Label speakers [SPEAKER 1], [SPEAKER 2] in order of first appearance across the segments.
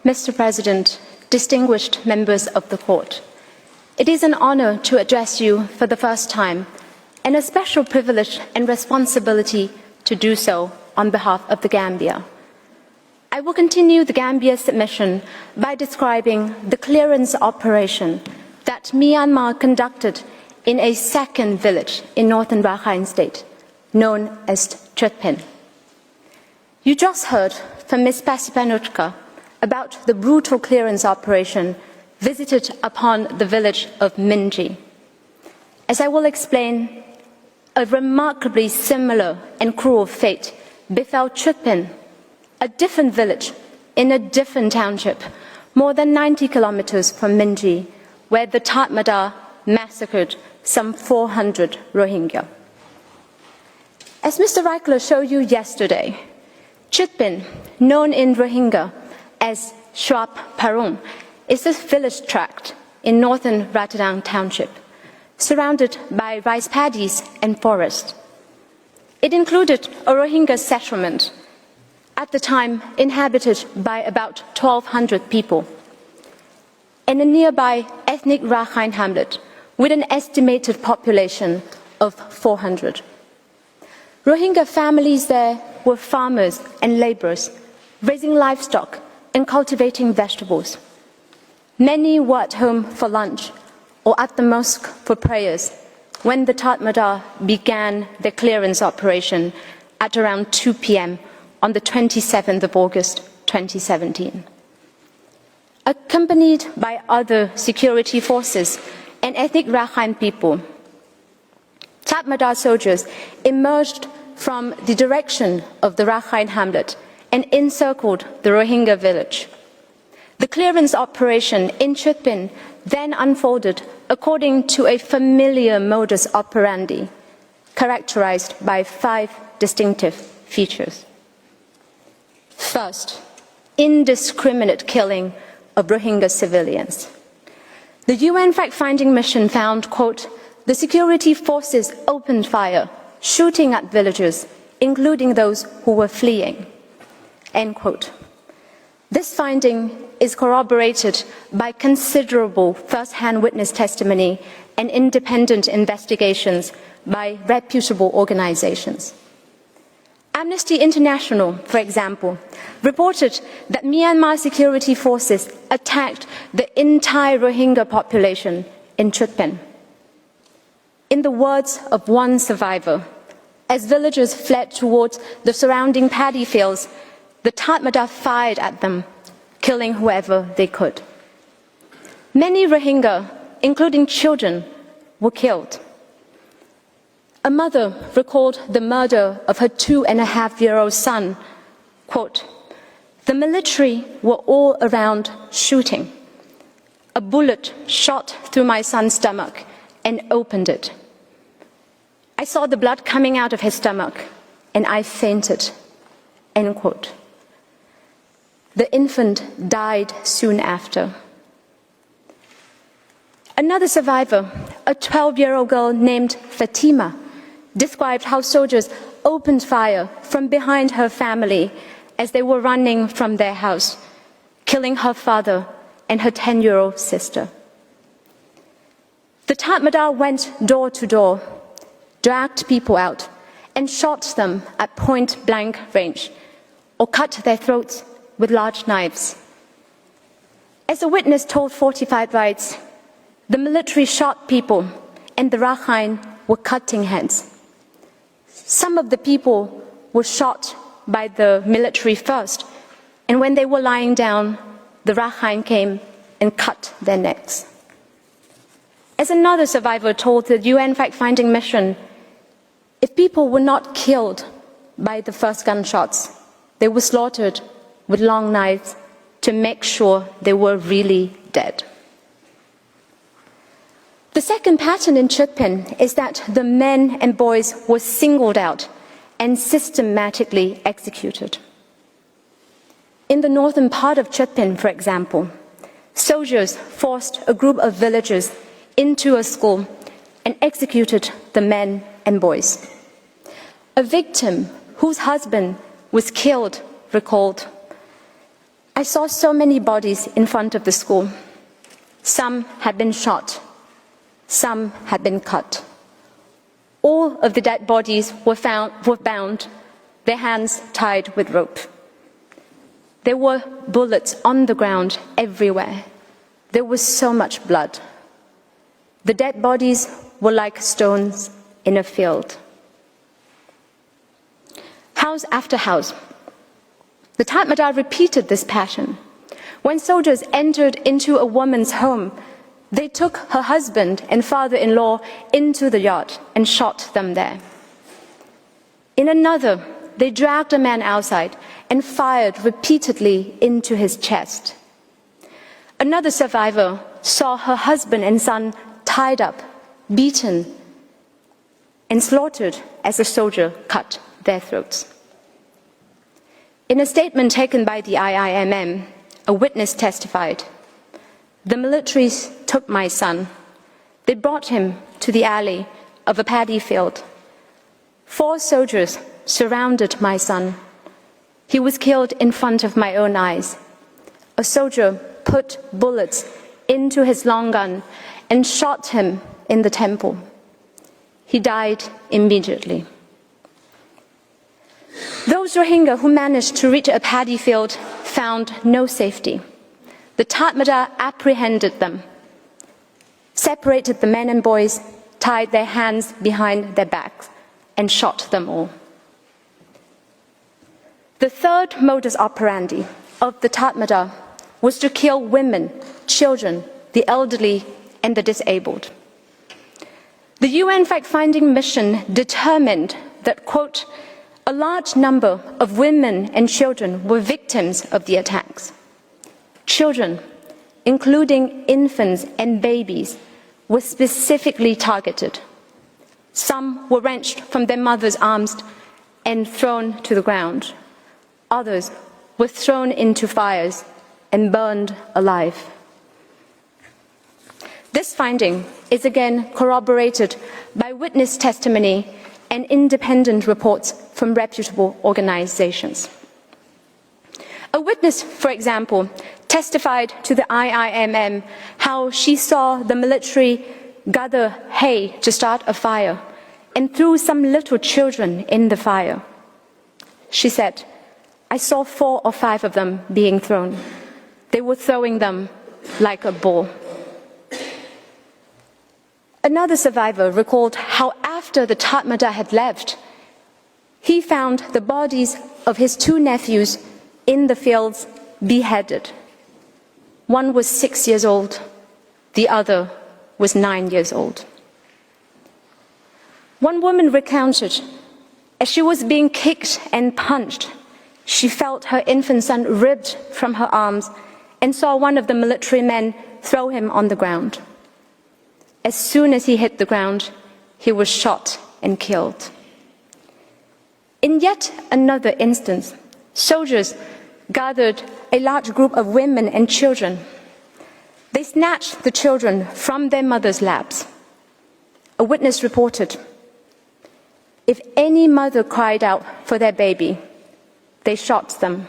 [SPEAKER 1] Mr. President, distinguished members of the Court, it is an honor to address you for the first time, and a special privilege and responsibility to do so on behalf of the Gambia. I will continue the Gambia's submission by describing the clearance operation that Myanmar conducted in a second village in northern Rakhine State, known as Chutpin. You just heard from Ms. Pasipanutka about the brutal clearance operation visited upon the village of Minji. As I will explain, a remarkably similar and cruel fate befell Chutpin, a different village in a different township, more than 90 kilometers from Minji, where the Tatmadaw massacred some 400 Rohingya. As Mr. Reichler showed you yesterday, Chutpin, known in Rohingya as Shrap Parung, is a village tract in northern Ratadang Township, surrounded by rice paddies and forest. It included a Rohingya settlement, at the time inhabited by about 1,200 people, and a nearby ethnic Rakhine hamlet with an estimated population of 400. Rohingya families there were farmers and laborers, raising livestock and cultivating vegetables. Many were at home for lunch or at the mosque for prayers when the Tatmadaw began their clearance operation at around 2 p.m. on the 27th of August 2017. Accompanied by other security forces and ethnic Rakhine people, Tatmadaw soldiers emerged from the direction of the Rakhine hamlet and encircled the Rohingya village. The clearance operation in Chutpin then unfolded according to a familiar modus operandi, characterized by 5 distinctive features. First, indiscriminate killing of Rohingya civilians. The UN fact-finding mission found, quote, the security forces opened fire, shooting at villagers, including those who were fleeing, end quote. This finding is corroborated by considerable first-hand witness testimony and independent investigations by reputable organizations. Amnesty International, for example, reported that Myanmar security forces attacked the entire Rohingya population in Chutpin. In the words of one survivor, as villagers fled towards the surrounding paddy fields, the Tatmadaw fired at them, killing whoever they could. Many Rohingya, including children, were killed. A mother recalled the murder of her 2.5-year-old son, quote, the military were all around shooting. A bullet shot through my son's stomach and opened it. I saw the blood coming out of his stomach and I fainted, end quote. The infant died soon after. Another survivor, a 12-year-old girl named Fatima, described how soldiers opened fire from behind her family as they were running from their house, killing her father and her 10-year-old sister. The Tatmadaw went door to door, dragged people out, and shot them at point-blank range, or cut their throats with large knives. As a witness told 45 Rights, the military shot people, and the Rakhine were cutting heads. Some of the people were shot by the military first, and when they were lying down, the Rakhine came and cut their necks. As another survivor told the UN fact-finding mission, if people were not killed by the first gunshots, they were slaughtered with long knives to make sure they were really dead. The second pattern in Chutpin is that the men and boys were singled out and systematically executed. In the northern part of Chutpin, for example, soldiers forced a group of villagers into a school and executed the men and boys. A victim whose husband was killed recalled, I saw so many bodies in front of the school. Some had been shot, some had been cut. All of the dead bodies were bound, their hands tied with rope. There were bullets on the ground everywhere. There was so much blood. The dead bodies were like stones in a field. House after house, the Tatmadaw repeated this pattern. When soldiers entered into a woman's home, they took her husband and father-in-law into the yard and shot them there. In another, they dragged a man outside and fired repeatedly into his chest. Another survivor saw her husband and son tied up, beaten, and slaughtered as a soldier cut their throats. In a statement taken by the IIMM, a witness testified, "The militaries took my son. They brought him to the alley of a paddy field. 4 soldiers surrounded my son. He was killed in front of my own eyes. A soldier put bullets into his long gun and shot him in the temple. He died immediately." Those Rohingya who managed to reach a paddy field found no safety. The Tatmadaw apprehended them, separated the men and boys, tied their hands behind their backs, and shot them all. The third modus operandi of the Tatmadaw was to kill women, children, the elderly, and the disabled. The UN fact-finding mission determined that, quote, "a large number of women and children were victims of the attacks. Children, including infants and babies, were specifically targeted. Some were wrenched from their mothers' arms and thrown to the ground. Others were thrown into fires and burned alive." This finding is again corroborated by witness testimony and independent reports from reputable organizations. A witness, for example, testified to the IIMM how she saw the military gather hay to start a fire and threw some little children in the fire. She said, "I saw 4 or 5 of them being thrown. They were throwing them like a ball." Another survivor recalled how after the Tatmadaw had left, he found the bodies of his 2 nephews in the fields beheaded. One was 6 years old, the other was 9 years old. One woman recounted, as she was being kicked and punched, she felt her infant son ripped from her arms and saw one of the military men throw him on the ground. As soon as he hit the ground, he was shot and killed. In yet another instance, soldiers gathered a large group of women and children. They snatched the children from their mothers' laps. A witness reported, "If any mother cried out for their baby, they shot them.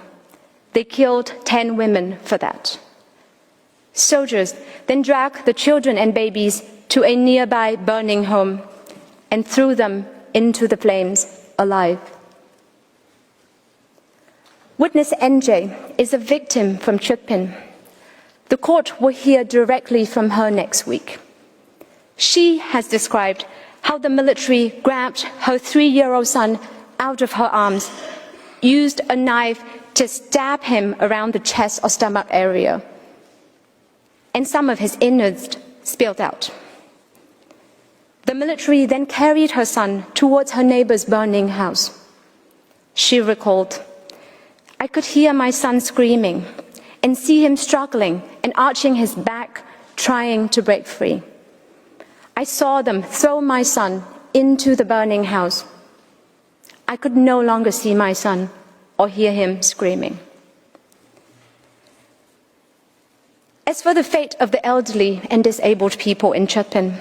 [SPEAKER 1] They killed 10 women for that." Soldiers then dragged the children and babies to a nearby burning home and threw them into the flames alive. Witness NJ is a victim from Chutpin. The court will hear directly from her next week. She has described how the military grabbed her 3-year-old son out of her arms, used a knife to stab him around the chest or stomach area, and some of his innards spilled out. The military then carried her son towards her neighbor's burning house. She recalled, "I could hear my son screaming and see him struggling and arching his back, trying to break free. I saw them throw my son into the burning house. I could no longer see my son or hear him screaming." As for the fate of the elderly and disabled people in Chutpin,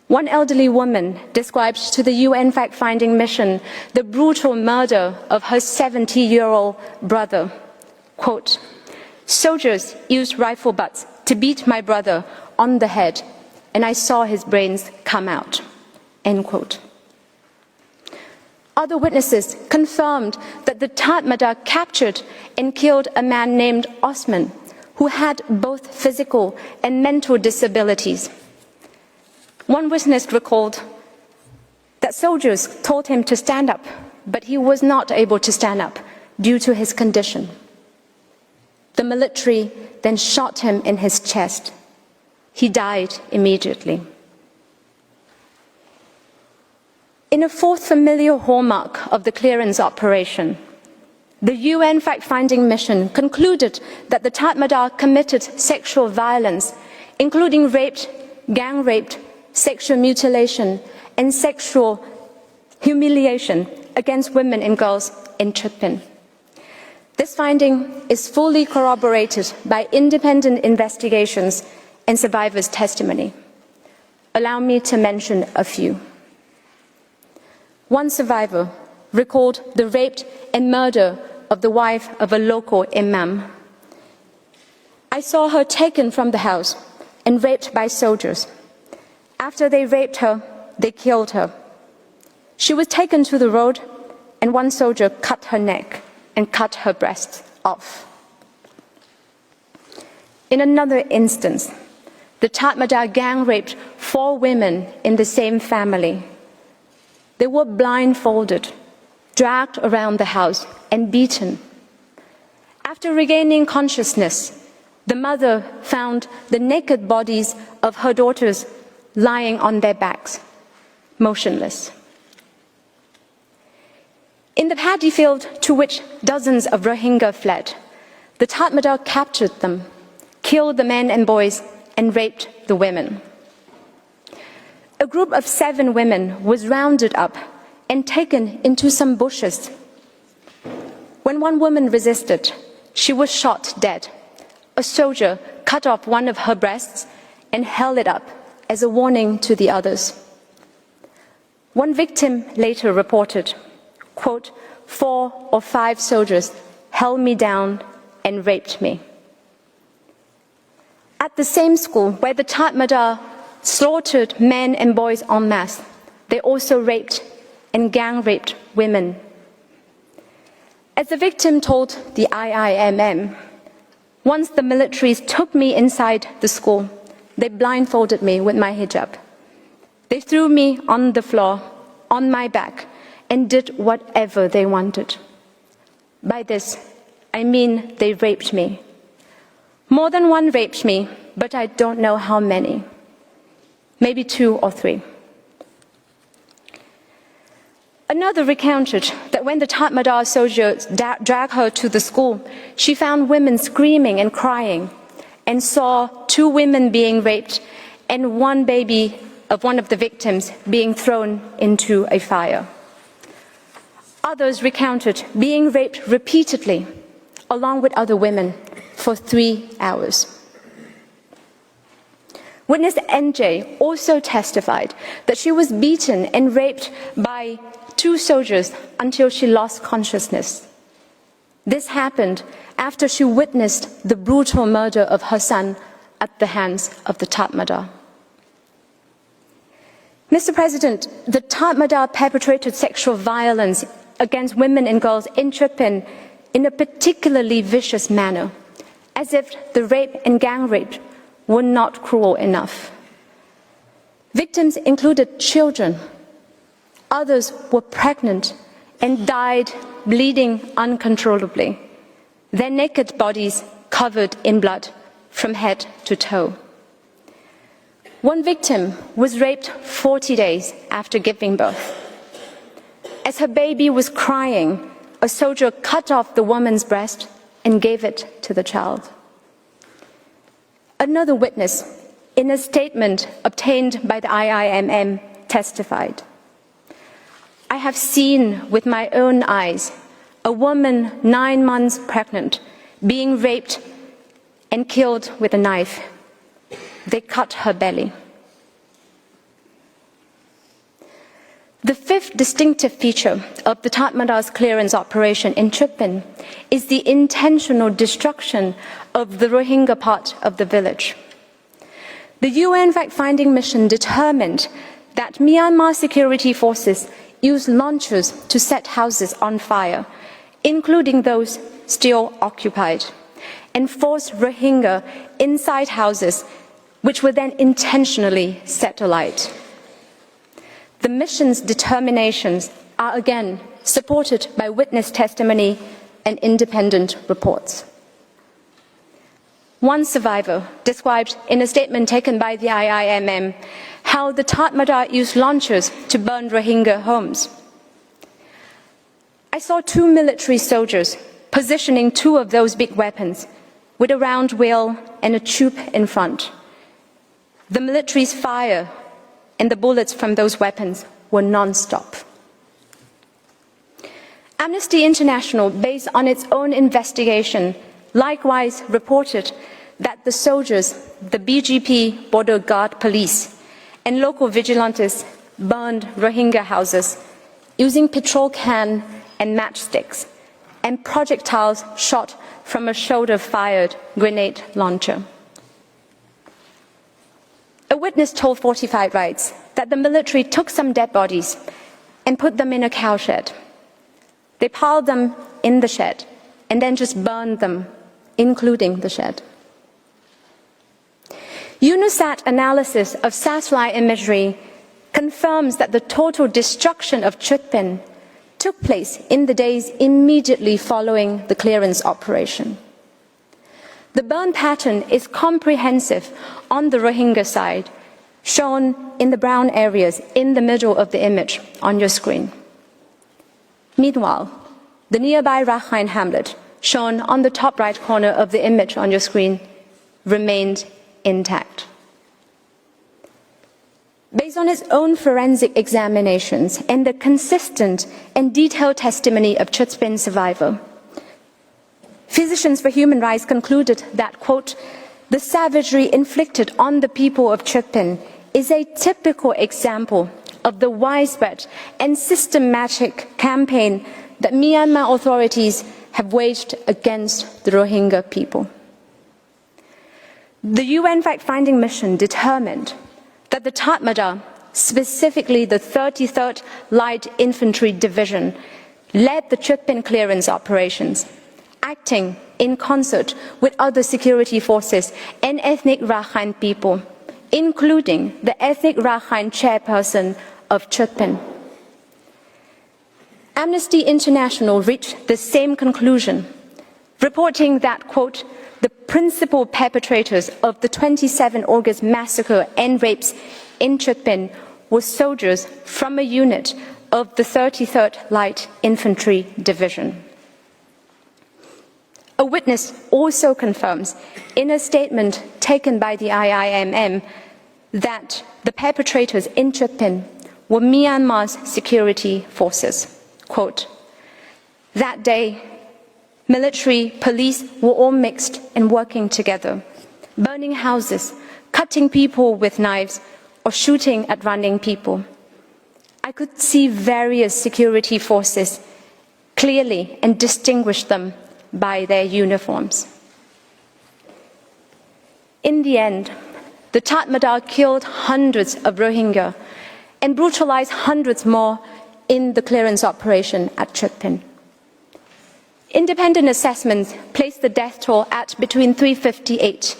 [SPEAKER 1] one elderly woman described to the UN fact-finding mission the brutal murder of her 70-year-old brother. Quote, Soldiers used rifle butts to beat my brother on the head, and I saw his brains come out." End quote. Other witnesses confirmed that the Tatmadaw captured and killed a man named Osman, who had both physical and mental disabilities. One witness recalled that soldiers told him to stand up, but he was not able to stand up due to his condition. The military then shot him in his chest. He died immediately. In a fourth familiar hallmark of the clearance operation, the UN fact-finding mission concluded that the Tatmadaw committed sexual violence, including rape, gang rape, sexual mutilation, and sexual humiliation against women and girls in Chitpin. This finding is fully corroborated by independent investigations and survivors' testimony. Allow me to mention a few. One survivor recalled the rape and murder of the wife of a local imam. "I saw her taken from the house and raped by soldiers. After they raped her, they killed her. She was taken to the road, and one soldier cut her neck and cut her breasts off." In another instance, the Tatmadaw gang raped 4 women in the same family. They were blindfolded, dragged around the house, and beaten. After regaining consciousness, the mother found the naked bodies of her daughters lying on their backs, motionless. In the paddy field to which dozens of Rohingya fled, the Tatmadaw captured them, killed the men and boys, and raped the women. A group of 7 women was rounded up and taken into some bushes. When one woman resisted, she was shot dead. A soldier cut off one of her breasts and held it up as a warning to the others. One victim later reported, quote, 4 or 5 soldiers held me down and raped me. At the same school where the Tatmadaw slaughtered men and boys en masse, they also raped and gang raped women. As the victim told the IIMM, "Once the militaries took me inside the school, they blindfolded me with my hijab. They threw me on the floor, on my back, and did whatever they wanted. By this, I mean they raped me. More than one raped me, but I don't know how many. Maybe 2 or 3. Another recounted that when the Tatmadaw soldiers dragged her to the school, she found women screaming and crying and saw 2 women being raped and one baby of one of the victims being thrown into a fire. Others recounted being raped repeatedly, along with other women, for 3 hours. Witness NJ also testified that she was beaten and raped by 2 soldiers until she lost consciousness. This happened after she witnessed the brutal murder of her son at the hands of the Tatmadaw. Mr. President, the Tatmadaw perpetrated sexual violence against women and girls in Chitpin in a particularly vicious manner, as if the rape and gang rape were not cruel enough. Victims included children. Others were pregnant and died bleeding uncontrollably, their naked bodies covered in blood from head to toe. One victim was raped 40 days after giving birth. As her baby was crying, a soldier cut off the woman's breast and gave it to the child. Another witness, in a statement obtained by the IIMM, testified, "I have seen with my own eyes a woman 9 months pregnant being raped and killed with a knife. They cut her belly." The fifth distinctive feature of the Tatmada's clearance operation in Chitpin is the intentional destruction of the Rohingya part of the village. The UN fact-finding mission determined that Myanmar security forces used launchers to set houses on fire, including those still occupied, and forced Rohingya inside houses, which were then intentionally set alight. The mission's determinations are again supported by witness testimony and independent reports. One survivor described in a statement taken by the IIMM how the Tatmada used launchers to burn Rohingya homes. I saw 2 military soldiers positioning 2 of those big weapons with a round wheel and a tube in front. The military's fire and the bullets from those weapons were non-stop. Amnesty International, based on its own investigation, likewise reported that the soldiers, the BGP border guard police, and local vigilantes burned Rohingya houses using petrol can and matchsticks and projectiles shot from a shoulder-fired grenade launcher. A witness told 45 Rights that the military took some dead bodies and put them in a cowshed. They piled them in the shed and then just burned them, including the shed. UNOSAT analysis of satellite imagery confirms that the total destruction of Chitpin took place in the days immediately following the clearance operation. The burn pattern is comprehensive on the Rohingya side, shown in the brown areas in the middle of the image on your screen. Meanwhile, the nearby Rakhine hamlet, shown on the top right corner of the image on your screen, remained intact. Based on its own forensic examinations and the consistent and detailed testimony of Chitpin survivor, Physicians for Human Rights concluded that, quote, the savagery inflicted on the people of Chitpin is a typical example of the widespread and systematic campaign that Myanmar authorities have waged against the Rohingya people. The UN fact-finding mission determined that the Tatmada, specifically the 33rd Light Infantry Division, led the Chitpin clearance operations, acting in concert with other security forces and ethnic Rakhine people, including the ethnic Rakhine chairperson of Chitpin. Amnesty International reached the same conclusion, reporting that, quote, the principal perpetrators of the 27 August massacre and rapes in Chitpin were soldiers from a unit of the 33rd Light Infantry Division. A witness also confirms in a statement taken by the IIMM that the perpetrators in Chitpin were Myanmar's security forces. Quote, that day, military, police were all mixed and working together, burning houses, cutting people with knives, or shooting at running people. I could see various security forces clearly and distinguish them by their uniforms. In the end, the Tatmada killed hundreds of Rohingya and brutalized hundreds more in the clearance operation at Chitpin. Independent assessments placed the death toll at between 358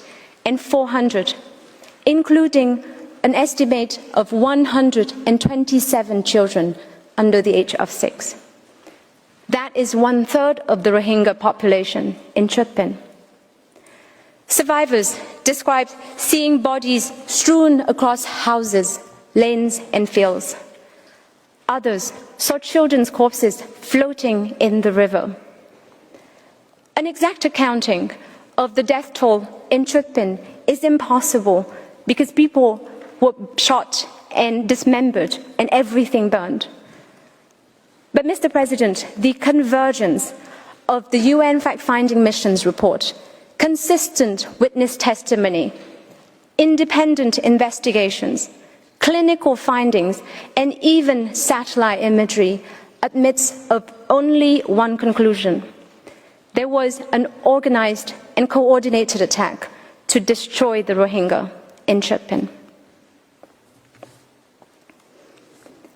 [SPEAKER 1] and 400, including an estimate of 127 children under the age of 6. That is 1/3 of the Rohingya population in Chitpin. Survivors described seeing bodies strewn across houses, lanes, and fields. Others saw children's corpses floating in the river. An exact accounting of the death toll in Chitpin is impossible because people were shot and dismembered and everything burned. But, Mr. President, the convergence of the UN fact-finding mission's report, consistent witness testimony, independent investigations, clinical findings, and even satellite imagery admits of only one conclusion. There was an organized and coordinated attack to destroy the Rohingya in Chitpin.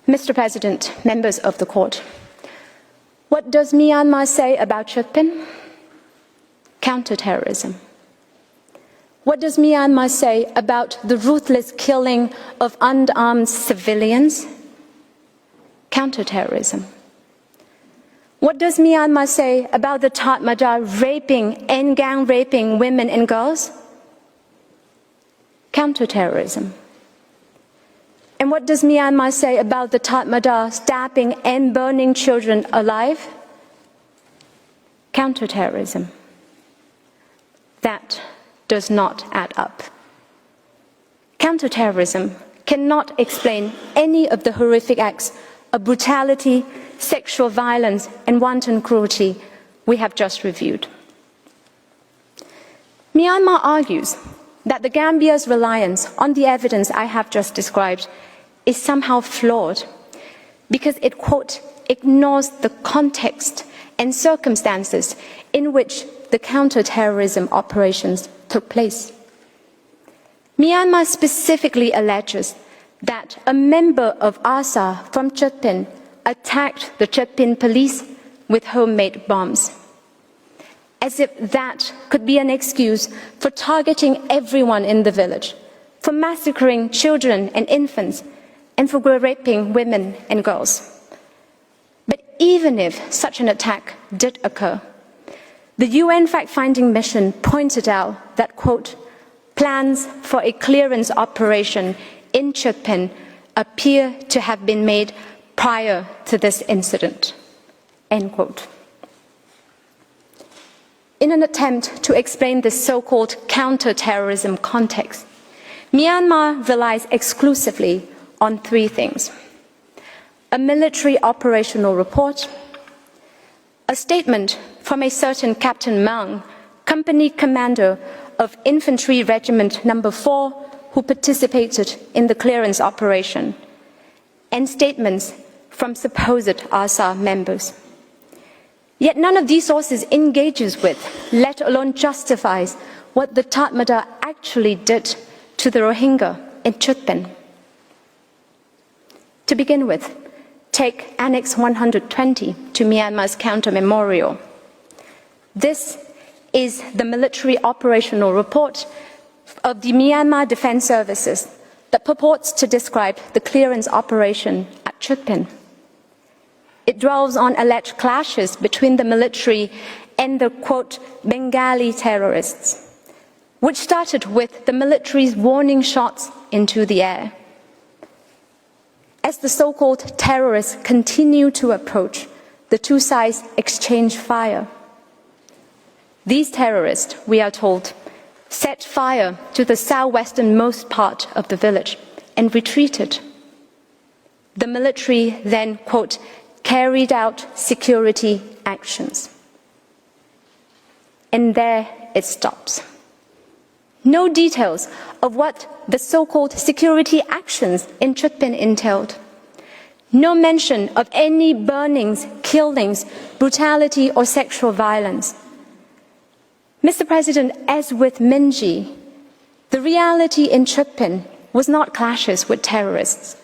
[SPEAKER 1] Mr. President, members of the court, what does Myanmar say about Chitpin? Counterterrorism. What does Myanmar say about the ruthless killing of unarmed civilians? Counterterrorism. What does Myanmar say about the Tatmadaw raping and gang raping women and girls? Counterterrorism. And what does Myanmar say about the Tatmadaw stabbing and burning children alive? Counterterrorism. That does not add up. Counterterrorism cannot explain any of the horrific acts of brutality, sexual violence, and wanton cruelty we have just reviewed. Myanmar argues that the Gambia's reliance on the evidence I have just described is somehow flawed because it, quote, ignores the context and circumstances in which the counter-terrorism operations took place. Myanmar specifically alleges that a member of ASA from Chitpin attacked the Chitpin police with homemade bombs, as if that could be an excuse for targeting everyone in the village, for massacring children and infants, and for raping women and girls. But even if such an attack did occur, the UN fact-finding mission pointed out that, quote, plans for a clearance operation in Chitpin appear to have been made prior to this incident, end quote. In an attempt to explain this so-called counter-terrorism context, Myanmar relies exclusively on three things: a military operational report, a statement from a certain Captain Mang, company commander of Infantry Regiment No. 4, who participated in the clearance operation, and statements from supposed ASA members. Yet none of these sources engages with, let alone justifies, what the Tatmadaw actually did to the Rohingya in Chitpin. To begin with, take Annex 120 to Myanmar's counter memorial. This is the military operational report of the Myanmar Defense Services that purports to describe the clearance operation at Chitpin. It dwells on alleged clashes between the military and the, quote, Bengali terrorists, which started with the military's warning shots into the air. As the so-called terrorists continue to approach, the two sides exchange fire. These terrorists, we are told, set fire to the southwesternmost part of the village and retreated. The military then, quote, carried out security actions. And there it stops. No details of what the so-called security actions in Chitpin entailed. No mention of any burnings, killings, brutality, or sexual violence. Mr. President, as with Minji, the reality in Chitpin was not clashes with terrorists.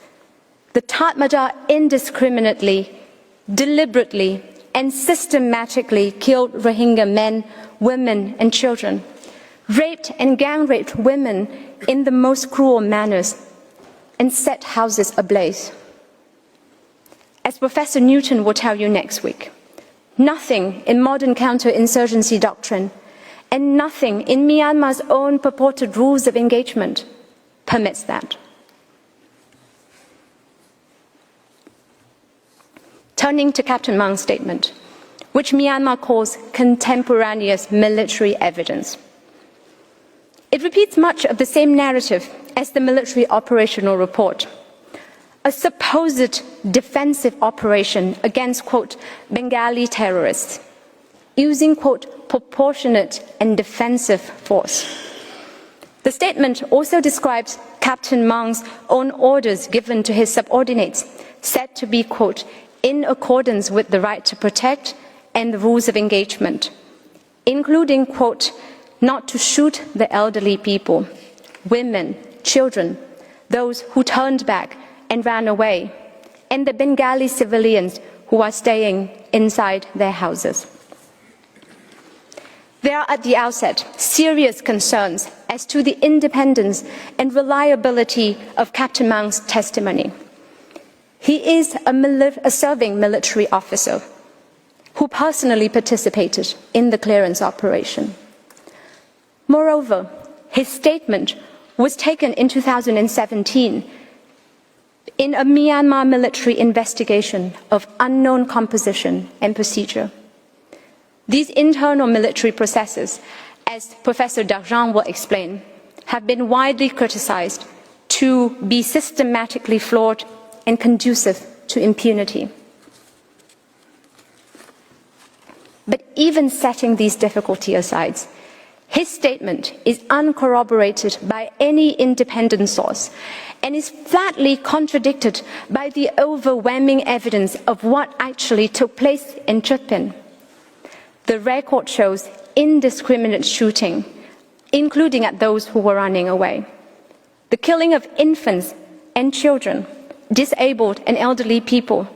[SPEAKER 1] The Tatmadaw indiscriminately, deliberately, and systematically killed Rohingya men, women, and children, raped and gang-raped women in the most cruel manners, and set houses ablaze. As Professor Newton will tell you next week, nothing in modern counterinsurgency doctrine and nothing in Myanmar's own purported rules of engagement permits that. Turning to Captain Mang's statement, which Myanmar calls contemporaneous military evidence. It repeats much of the same narrative as the military operational report. A supposed defensive operation against, quote, Bengali terrorists, using, quote, proportionate and defensive force. The statement also describes Captain Mang's own orders given to his subordinates, said to be, quote, in accordance with the right to protect and the rules of engagement, including, quote, not to shoot the elderly people, women, children, those who turned back and ran away, and the Bengali civilians who are staying inside their houses. There are at the outset serious concerns as to the independence and reliability of Captain Mang's testimony. He is a serving military officer who personally participated in the clearance operation. Moreover, his statement was taken in 2017 in a Myanmar military investigation of unknown composition and procedure. These internal military processes, as Professor Darjan will explain, have been widely criticized to be systematically flawed and conducive to impunity. But even setting these difficulties aside, his statement is uncorroborated by any independent source and is flatly contradicted by the overwhelming evidence of what actually took place in Chutpin. The record shows indiscriminate shooting, including at those who were running away, the killing of infants and children, disabled and elderly people,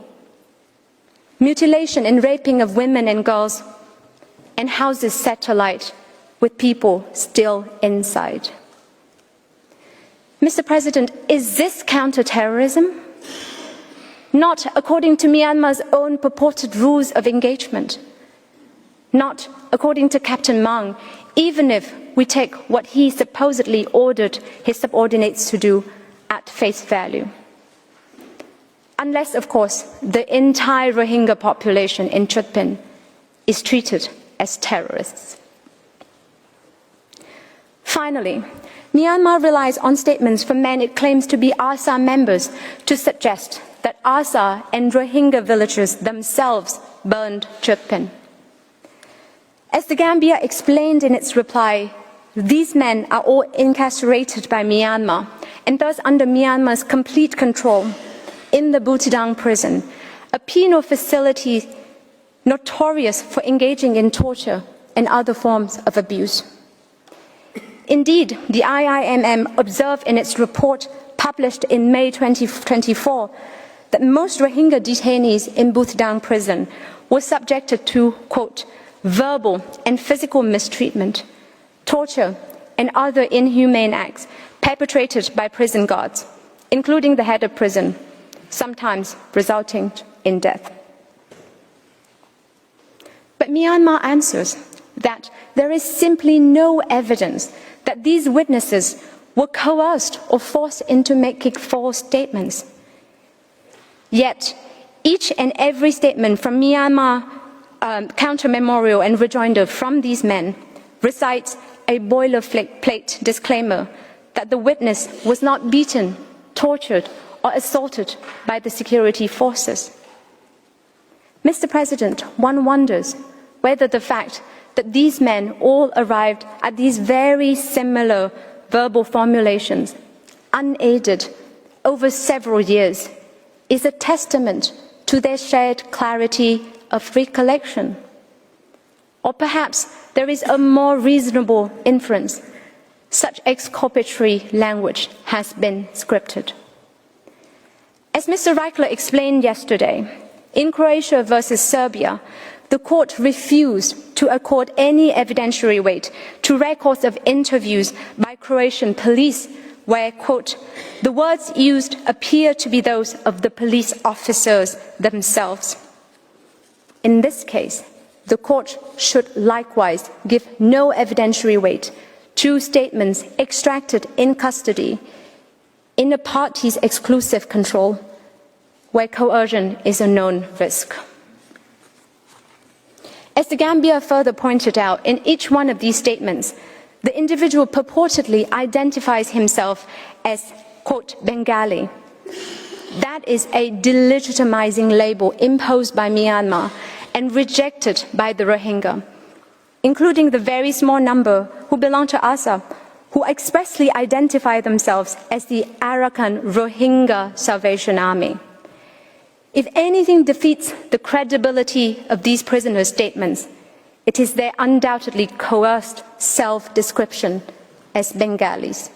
[SPEAKER 1] mutilation and raping of women and girls, and houses set alight with people still inside. Mr. President, is this counterterrorism? Not according to Myanmar's own purported rules of engagement. Not according to Captain Mang, even if we take what he supposedly ordered his subordinates to do at face value. Unless, of course, the entire Rohingya population in Chutpin is treated as terrorists. Finally, Myanmar relies on statements from men it claims to be ASA members to suggest that ASA and Rohingya villagers themselves burned Chutpin. As the Gambia explained in its reply, these men are all incarcerated by Myanmar and thus under Myanmar's complete control in the Butidang prison, a penal facility notorious for engaging in torture and other forms of abuse. Indeed, the IIMM observed in its report published in May 2024 that most Rohingya detainees in Butidang prison were subjected to, quote, verbal and physical mistreatment, torture, and other inhumane acts perpetrated by prison guards, including the head of prison, sometimes resulting in death. But Myanmar answers that there is simply no evidence that these witnesses were coerced or forced into making false statements. Yet, each and every statement from Myanmar counter-memorial and rejoinder from these men recites a boilerplate disclaimer that the witness was not beaten, tortured, or assaulted by the security forces. Mr. President, one wonders whether the fact that these men all arrived at these very similar verbal formulations, unaided over several years, is a testament to their shared clarity of recollection. Or perhaps there is a more reasonable inference. Such exculpatory language has been scripted. As Mr. Reichler explained yesterday, in Croatia versus Serbia, the court refused to accord any evidentiary weight to records of interviews by Croatian police where, quote, the words used appear to be those of the police officers themselves. In this case, the court should likewise give no evidentiary weight to statements extracted in custody in a party's exclusive control, where coercion is a known risk. As the Gambia further pointed out, in each one of these statements, the individual purportedly identifies himself as, quote, Bengali. That is a delegitimizing label imposed by Myanmar and rejected by the Rohingya, including the very small number who belong to ASA, who expressly identify themselves as the Arakan Rohingya Salvation Army. If anything defeats the credibility of these prisoners' statements, it is their undoubtedly coerced self-description as Bengalis.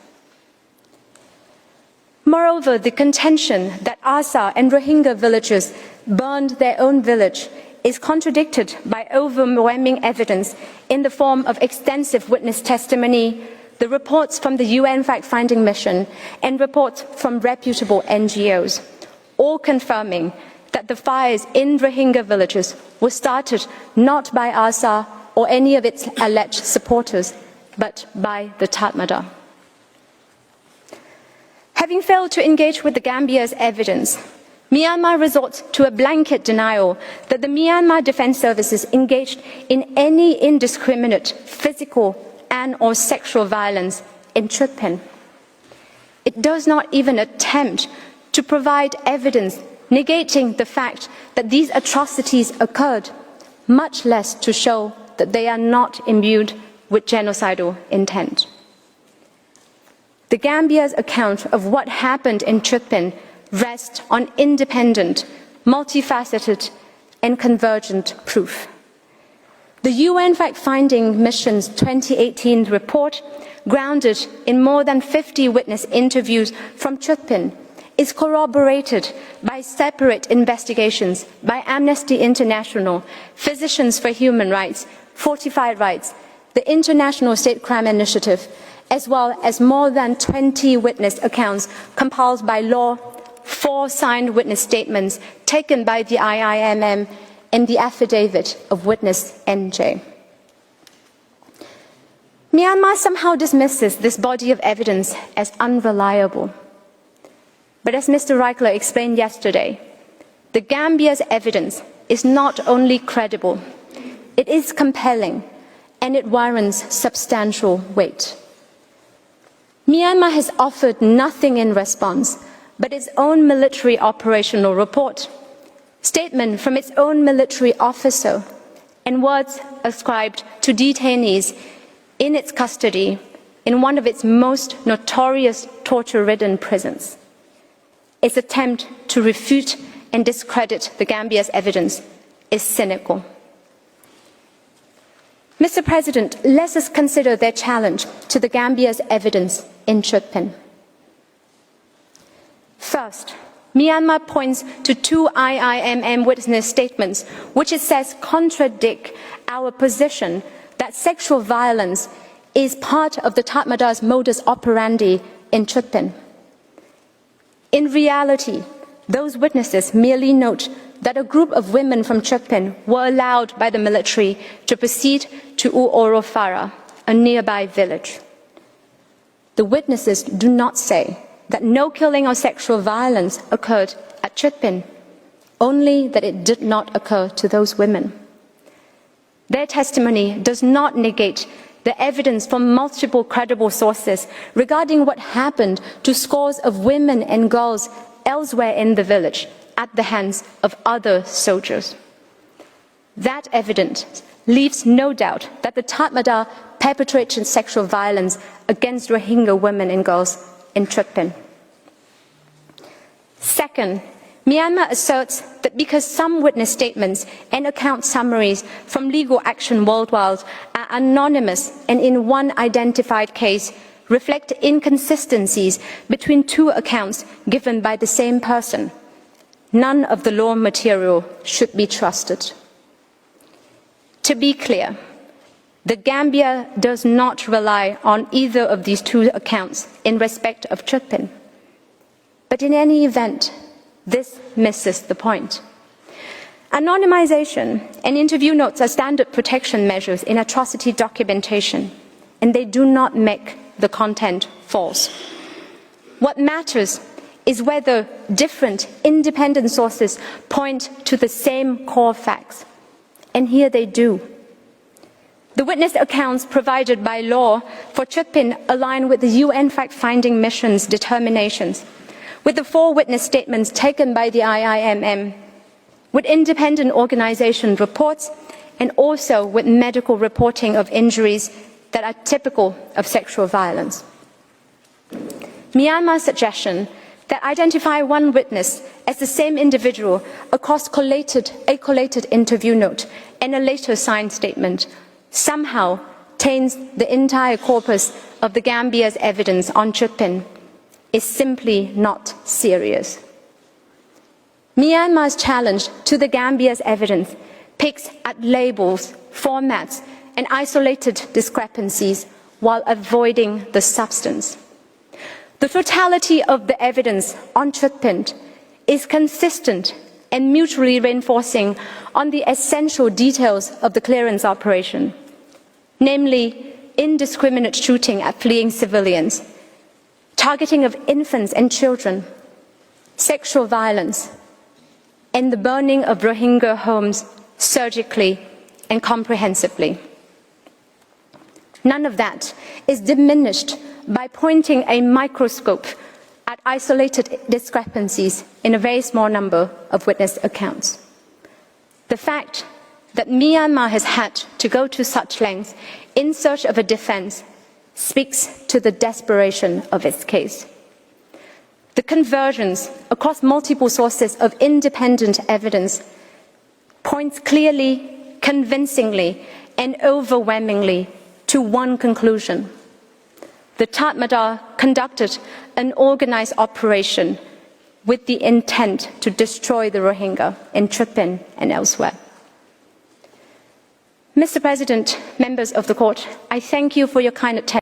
[SPEAKER 1] Moreover, the contention that ASA and Rohingya villagers burned their own village is contradicted by overwhelming evidence in the form of extensive witness testimony, the reports from the UN fact-finding mission, and reports from reputable NGOs, all confirming that the fires in Rohingya villages were started not by ASA or any of its alleged supporters, but by the Tatmadaw. Having failed to engage with the Gambia's evidence, Myanmar resorts to a blanket denial that the Myanmar Defense Services engaged in any indiscriminate physical and/or sexual violence in Chutpin. It does not even attempt to provide evidence negating the fact that these atrocities occurred, much less to show that they are not imbued with genocidal intent. The Gambia's account of what happened in Chutpin rests on independent, multifaceted, and convergent proof. The UN fact-finding mission's 2018 report, grounded in more than 50 witness interviews from Chutpin, is corroborated by separate investigations by Amnesty International, Physicians for Human Rights, Fortified Rights, the International State Crime Initiative, as well as more than 20 witness accounts compiled by law, 4 signed witness statements taken by the IIMM, and the affidavit of witness NJ. Myanmar somehow dismisses this body of evidence as unreliable. But as Mr. Reichler explained yesterday, the Gambia's evidence is not only credible, it is compelling, and it warrants substantial weight. Myanmar has offered nothing in response but its own military operational report, statement from its own military officer, and words ascribed to detainees in its custody in one of its most notorious torture-ridden prisons. Its attempt to refute and discredit the Gambia's evidence is cynical. Mr. President, let us consider their challenge to the Gambia's evidence in Chutpin. First, Myanmar points to 2 IIMM witness statements which it says contradict our position that sexual violence is part of the Tatmadaw's modus operandi in Chutpin. In reality, those witnesses merely note that a group of women from Chutpin were allowed by the military to proceed to Uorofara, a nearby village. The witnesses do not say that no killing or sexual violence occurred at Chutpin, only that it did not occur to those women. Their testimony does not negate the evidence from multiple credible sources regarding what happened to scores of women and girls elsewhere in the village at the hands of other soldiers. That evidence leaves no doubt that the Tatmadaw perpetrated sexual violence against Rohingya women and girls in Chutpin. Second, Myanmar asserts that because some witness statements and account summaries from Legal Action Worldwide are anonymous and in one identified case reflect inconsistencies between 2 accounts given by the same person, none of the law material should be trusted. To be clear, the Gambia does not rely on either of these 2 accounts in respect of Chutpin. But in any event, this misses the point. Anonymization and interview notes are standard protection measures in atrocity documentation, and they do not make the content false. What matters is whether different independent sources point to the same core facts, and here they do. The witness accounts provided by law for Chutpin align with the UN fact-finding mission's determinations, with the 4 witness statements taken by the IIMM, with independent organization reports, and also with medical reporting of injuries that are typical of sexual violence. Myanmar's suggestion that identify one witness as the same individual across a collated interview note and a later signed statement somehow taints the entire corpus of the Gambia's evidence on Chutpin is simply not serious. Myanmar's challenge to the Gambia's evidence picks at labels, formats, and isolated discrepancies while avoiding the substance. The totality of the evidence on Chutpin is consistent and mutually reinforcing on the essential details of the clearance operation, namely indiscriminate shooting at fleeing civilians, targeting of infants and children, sexual violence, and the burning of Rohingya homes surgically and comprehensively. None of that is diminished by pointing a microscope at isolated discrepancies in a very small number of witness accounts. The fact that Myanmar has had to go to such lengths in search of a defense speaks to the desperation of its case. The convergence across multiple sources of independent evidence points clearly, convincingly, and overwhelmingly to one conclusion. The Tatmadaw conducted an organized operation with the intent to destroy the Rohingya in Chutpin and elsewhere. Mr. President, members of the court, I thank you for your kind attention.